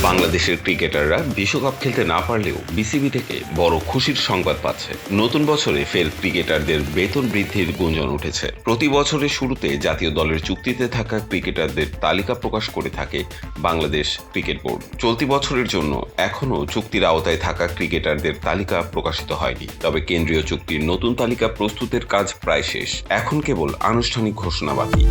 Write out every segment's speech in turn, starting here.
বাংলাদেশের ক্রিকেটাররা বিশ্বকাপ খেলতে না পারলেও বিসিবি থেকে বড় খুশির সংবাদ পাচ্ছে। নতুন বছরে ফের ক্রিকেটারদের বেতন বৃদ্ধির গুঞ্জন উঠেছে। প্রতি বছরের শুরুতে জাতীয় দলের চুক্তিতে থাকা ক্রিকেটারদের তালিকা প্রকাশ করে থাকে বাংলাদেশ ক্রিকেট বোর্ড। চলতি বছরের জন্য এখনও চুক্তির আওতায় থাকা ক্রিকেটারদের তালিকা প্রকাশিত হয়নি, তবে কেন্দ্রীয় চুক্তির নতুন তালিকা প্রস্তুতের কাজ প্রায় শেষ। এখন কেবল আনুষ্ঠানিক ঘোষণা বাকি।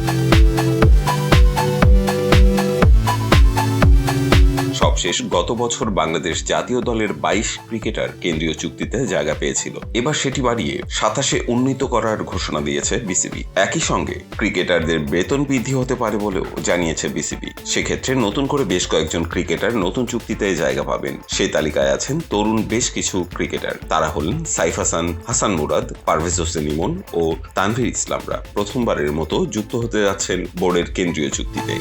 সবশেষ গত বছর বাংলাদেশ জাতীয় দলের 22 ক্রিকেটার কেন্দ্রীয় চুক্তিতে জায়গা পেয়েছিল। এবার সেটি বাড়িয়ে 27-এ উন্নীত করার ঘোষণা দিয়েছে বিসিবি। একই সঙ্গে ক্রিকেটারদের বেতন বৃদ্ধি হতে পারে বলেও জানিয়েছে বিসিবি। সেক্ষেত্রে নতুন করে বেশ কয়েকজন ক্রিকেটার নতুন চুক্তিতে জায়গা পাবেন। সেই তালিকায় আছেন তরুণ বেশ কিছু ক্রিকেটার। তারা হলেন সাইফ হাসান, হাসান মুরাদ, পারভেজ হোসেন ইমন ও তানভীর ইসলামরা প্রথমবারের মতো যুক্ত হতে যাচ্ছেন বোর্ডের কেন্দ্রীয় চুক্তিতে।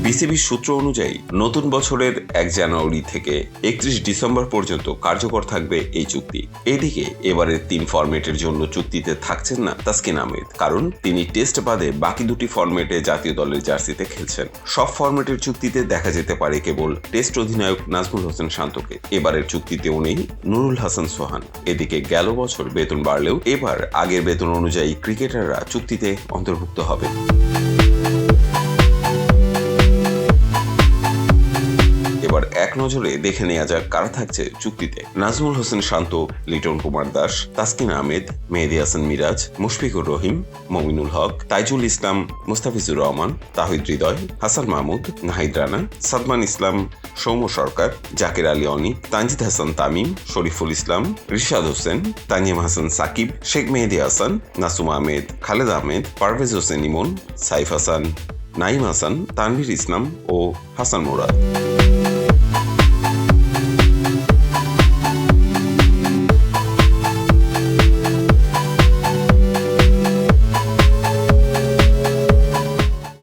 বিসিবির সূত্র অনুযায়ী নতুন বছরের 1 জানুয়ারি থেকে 31 ডিসেম্বর পর্যন্ত কার্যকর থাকবে এই চুক্তি। এদিকে এবারের 3 ফরম্যাটের জন্য চুক্তিতে থাকছেন না তাসকিন আহমেদ, কারণ তিনি টেস্ট বাদে বাকি 2টি ফরম্যাটে জাতীয় দলের জার্সিতে খেলছেন। সব ফরম্যাটের চুক্তিতে দেখা যেতে পারে কেবল টেস্ট অধিনায়ক নাজমুল হোসেন শান্তকে। এবারের চুক্তিতেও নেই নুরুল হাসান সোহান। এদিকে গেল বছর বেতন বাড়লেও এবার আগের বেতন অনুযায়ী ক্রিকেটাররা চুক্তিতে অন্তর্ভুক্ত হবে। এবার এক নজরে দেখে নেওয়া যাক কারা থাকছে চুক্তিতে। নাজমুল হোসেন শান্ত, লিটন কুমার দাস, তাসকিন আহমেদ, মেহেদী হাসান মিরাজ, মুশফিকুর রহিম, মমিনুল হক, তাইজুল ইসলাম, মুস্তাফিজুর রহমান, তাহিদ হৃদয়, হাসান মাহমুদ, নাহিদ রানা, সাদমান ইসলাম, সৌম্য সরকার, জাকের আলী অনিক, তানজিদ হাসান তামিম, শরীফুল ইসলাম, রিশাদ হোসেন, তানিম হাসান সাকিব, শেখ মেহেদী হাসান, নাসুম আহমেদ, খালেদ আহমেদ, পারভেজ হোসেন ইমন, সাইফ হাসান, নাইম হাসান, তানভীর ইসলাম ও হাসান মুরাদ।